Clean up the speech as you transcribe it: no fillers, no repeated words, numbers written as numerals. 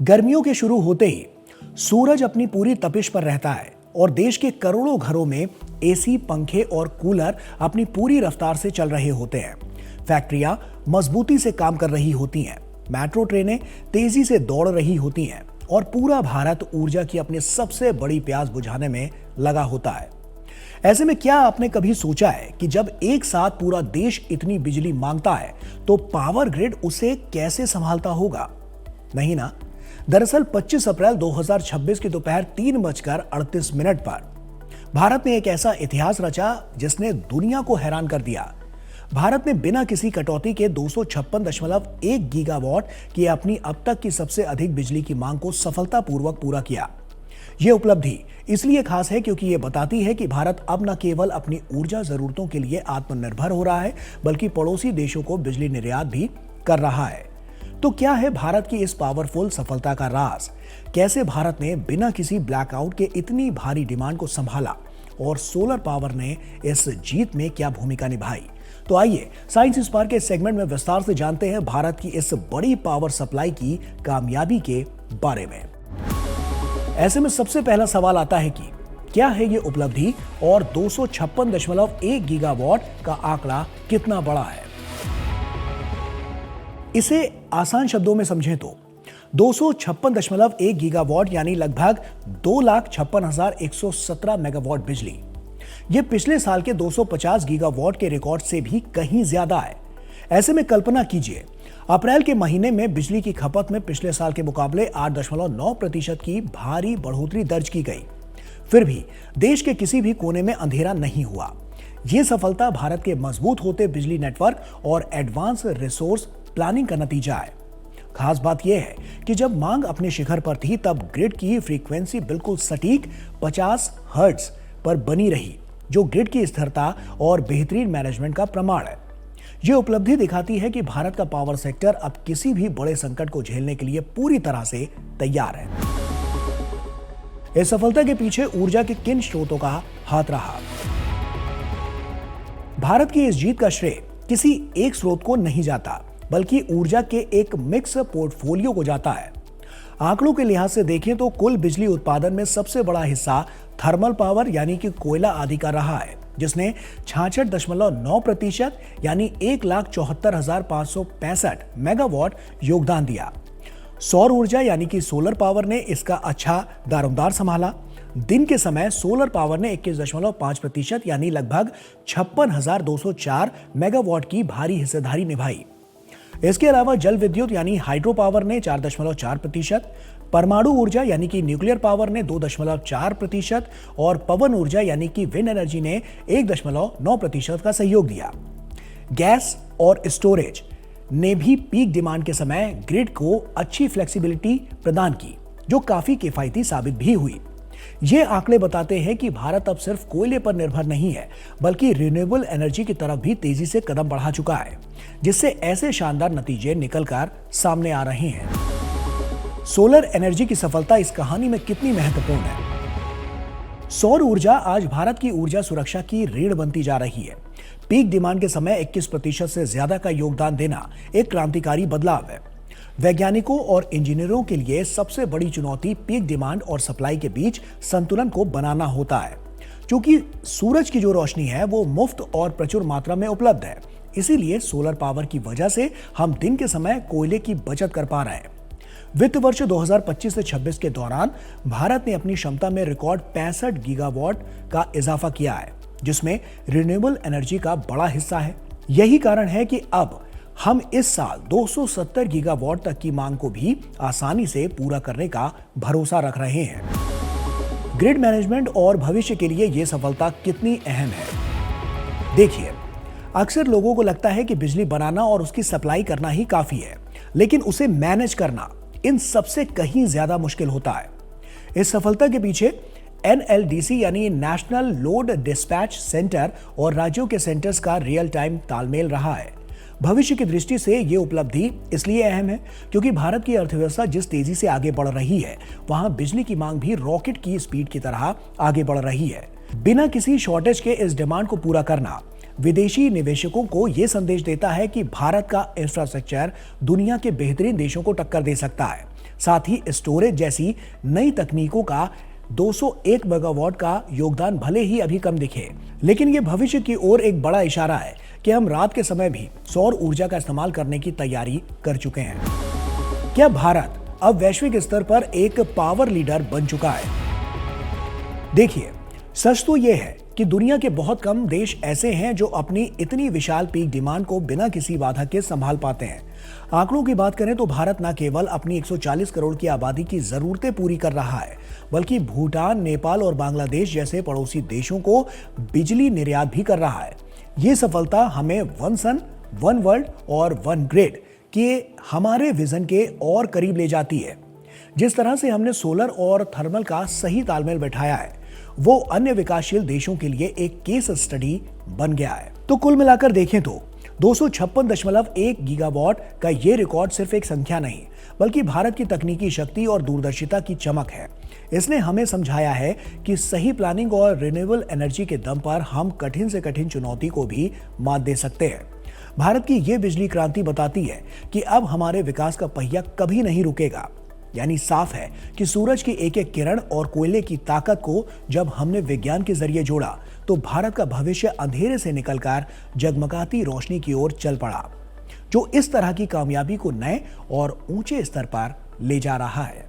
गर्मियों के शुरू होते ही सूरज अपनी पूरी तपिश पर रहता है और देश के करोड़ों घरों में एसी, पंखे और कूलर अपनी पूरी रफ्तार से चल रहे होते हैं। फैक्ट्रियां मजबूती से काम कर रही होती हैं, मेट्रो ट्रेनें तेजी से दौड़ रही होती हैं और पूरा भारत ऊर्जा की अपनी सबसे बड़ी प्यास बुझाने में लगा होता है। ऐसे में क्या आपने कभी सोचा है कि जब एक साथ पूरा देश इतनी बिजली मांगता है तो पावर ग्रिड उसे कैसे संभालता होगा? नहीं ना। दरअसल 25 अप्रैल 2026 की दोपहर 3:38 पर भारत ने एक ऐसा इतिहास रचा जिसने दुनिया को हैरान कर दिया। भारत ने बिना किसी कटौती के 256.1 गीगावाट की अपनी अब तक की सबसे अधिक बिजली की मांग को सफलतापूर्वक पूरा किया। यह उपलब्धि इसलिए खास है क्योंकि यह बताती है कि भारत अब न केवल अपनी ऊर्जा जरूरतों के लिए आत्मनिर्भर हो रहा है, बल्कि पड़ोसी देशों को बिजली निर्यात भी कर रहा है। तो क्या है भारत की इस पावरफुल सफलता का राज? कैसे भारत ने बिना किसी ब्लैकआउट के इतनी भारी डिमांड को संभाला और सोलर पावर ने इस जीत में क्या भूमिका निभाई? तो आइए साइंस स्पार्क के सेगमेंट में विस्तार से जानते हैं भारत की इस बड़ी पावर सप्लाई की कामयाबी के बारे में। ऐसे में सबसे पहला सवाल आता है कि क्या है ये उपलब्धि और 256.1 गीगावाट का आंकड़ा कितना बड़ा है? इसे आसान शब्दों में समझें तो 256.1 गीगावाट यानी लगभग 2,56,117 मेगावाट बिजली, यह पिछले साल के 250 गीगावाट के रिकॉर्ड से भी कहीं ज्यादा है। ऐसे में कल्पना कीजिए, अप्रैल के महीने में बिजली की खपत में पिछले साल के मुकाबले 8.9% की भारी बढ़ोतरी दर्ज की गई। फिर भी देश के किसी भी कोने में अंधेरा नहीं हुआ। यह सफलता भारत के मजबूत होते बिजली नेटवर्क और एडवांस रिसोर्स प्लानिंग का नतीजा है। खास बात यह है कि जब मांग अपने शिखर पर थी तब ग्रिड की फ्रीक्वेंसी बिल्कुल सटीक 50 हर्ट्ज पर बनी रही, जो ग्रिड की स्थिरता और बेहतरीन मैनेजमेंट का प्रमाण है। यह उपलब्धि दिखाती है कि भारत का पावर सेक्टर अब किसी भी बड़े संकट को झेलने के लिए पूरी तरह से तैयार है। इस सफलता के पीछे ऊर्जा के किन स्रोतों का हाथ रहा? भारत की इस जीत का श्रेय किसी एक स्रोत को नहीं जाता, बल्कि ऊर्जा के एक मिक्स पोर्टफोलियो को जाता है। आंकड़ों के लिहाज से देखें तो कुल बिजली उत्पादन में सबसे बड़ा हिस्सा थर्मल पावर यानी कि कोयला आदि का रहा है, जिसने 66.9% यानी 1,74,565 मेगावाट योगदान दिया। सौर ऊर्जा यानी कि सोलर पावर ने इसका अच्छा दारोमदार संभाला। दिन के समय सोलर पावर ने 21.5% यानी लगभग 56,204 मेगावाट की भारी हिस्सेदारी निभाई। इसके अलावा जल विद्युत यानी हाइड्रो पावर ने 4.4%, परमाणु ऊर्जा यानी कि न्यूक्लियर पावर ने 2.4% और पवन ऊर्जा यानी कि विंड एनर्जी ने 1.9% का सहयोग दिया। गैस और स्टोरेज ने भी पीक डिमांड के समय ग्रिड को अच्छी फ्लेक्सिबिलिटी प्रदान की, जो काफी किफायती साबित भी हुई। ये आंकड़े बताते हैं कि भारत अब सिर्फ कोयले पर निर्भर नहीं है, बल्कि रिन्यूएबल एनर्जी की तरफ भी तेजी से कदम बढ़ा चुका है, जिससे ऐसे शानदार नतीजे निकलकर सामने आ रहे हैं। सोलर एनर्जी की सफलता इस कहानी में कितनी महत्वपूर्ण है? सौर ऊर्जा आज भारत की ऊर्जा सुरक्षा की रीढ़ बनती जा रही है। पीक डिमांड के समय 21% से ज्यादा का योगदान देना एक क्रांतिकारी बदलाव है। वैज्ञानिकों और इंजीनियरों के लिए सबसे बड़ी चुनौती पीक डिमांड और सप्लाई के बीच संतुलन को बनाना होता है। क्योंकि सूरज की जो रोशनी है वो मुफ्त और प्रचुर मात्रा में उपलब्ध है, इसीलिए सोलर पावर की वजह से हम दिन के समय कोयले की बचत कर पा रहे हैं। वित्त वर्ष 2025 से 26 के दौरान भारत ने अपनी क्षमता में रिकॉर्ड 65 गीगावाट का इजाफा किया है, जिसमें रिन्यूएबल एनर्जी का बड़ा हिस्सा है। यही कारण है कि अब हम इस साल 270 गीगावाट तक की मांग को भी आसानी से पूरा करने का भरोसा रख रहे हैं। ग्रिड मैनेजमेंट और भविष्य के लिए यह सफलता कितनी अहम है? देखिए, अक्सर लोगों को लगता है कि बिजली बनाना और उसकी सप्लाई करना ही काफी है, लेकिन उसे मैनेज करना इन सबसे कहीं ज्यादा मुश्किल होता है। इस सफलता के पीछे NLDC यानी नेशनल लोड डिस्पैच सेंटर और राज्यों के सेंटर्स का रियल टाइम तालमेल रहा है। भविष्य की दृष्टि से ये उपलब्धि इसलिए अहम है क्योंकि भारत की अर्थव्यवस्था जिस तेजी से आगे बढ़ रही है, वहां बिजली की मांग भी रॉकेट की स्पीड की तरह आगे बढ़ रही है। बिना किसी शॉर्टेज के इस डिमांड को पूरा करना विदेशी निवेशकों को यह संदेश देता है कि भारत का इंफ्रास्ट्रक्चर दुनिया के बेहतरीन देशों को टक्कर दे सकता है। साथ ही स्टोरेज जैसी नई तकनीकों का 201 मेगावाट का योगदान भले ही अभी कम दिखे, लेकिन ये भविष्य की ओर एक बड़ा इशारा है कि हम रात के समय भी सौर ऊर्जा का इस्तेमाल करने की तैयारी कर चुके हैं। क्या भारत अब वैश्विक स्तर पर एक पावर लीडर बन चुका है? देखिए, सच तो यह है कि दुनिया के बहुत कम देश ऐसे हैं जो अपनी इतनी विशाल पीक डिमांड को बिना किसी बाधा के संभाल पाते हैं। आंकड़ों की बात करें तो भारत न केवल अपनी 140 करोड़ की आबादी की जरूरतें पूरी कर रहा है, बल्कि भूटान, नेपाल और बांग्लादेश जैसे पड़ोसी देशों को बिजली निर्यात भी कर रहा है। ये सफलता हमें वन सन, वन वर्ल्ड और वन ग्रिड के हमारे विजन के और करीब ले जाती है। जिस तरह से हमने सोलर और थर्मल का सही तालमेल बैठाया है, वो अन्य विकासशील देशों के लिए एक केस स्टडी बन गया है। तो कुल मिलाकर देखें तो 256.1 गीगावाट का ये रिकॉर्ड सिर्फ एक संख्या नहीं, बल्कि भारत की तकनीकी शक्ति और दूरदर्शिता की चमक है। इसने हमें समझाया है कि सही प्लानिंग और रिन्यूएबल एनर्जी के दम पर हम कठिन से कठिन चुनौती को भी मात दे सकते हैं। भारत की ये बिजली क्रांति बताती है कि अब हमारे विकास का पहिया कभी नहीं रुकेगा। यानी साफ है कि सूरज की एक एक किरण और कोयले की ताकत को जब हमने विज्ञान के जरिए जोड़ा, तो भारत का भविष्य अंधेरे से निकलकर जगमगाती रोशनी की ओर चल पड़ा, जो इस तरह की कामयाबी को नए और ऊंचे स्तर पर ले जा रहा है।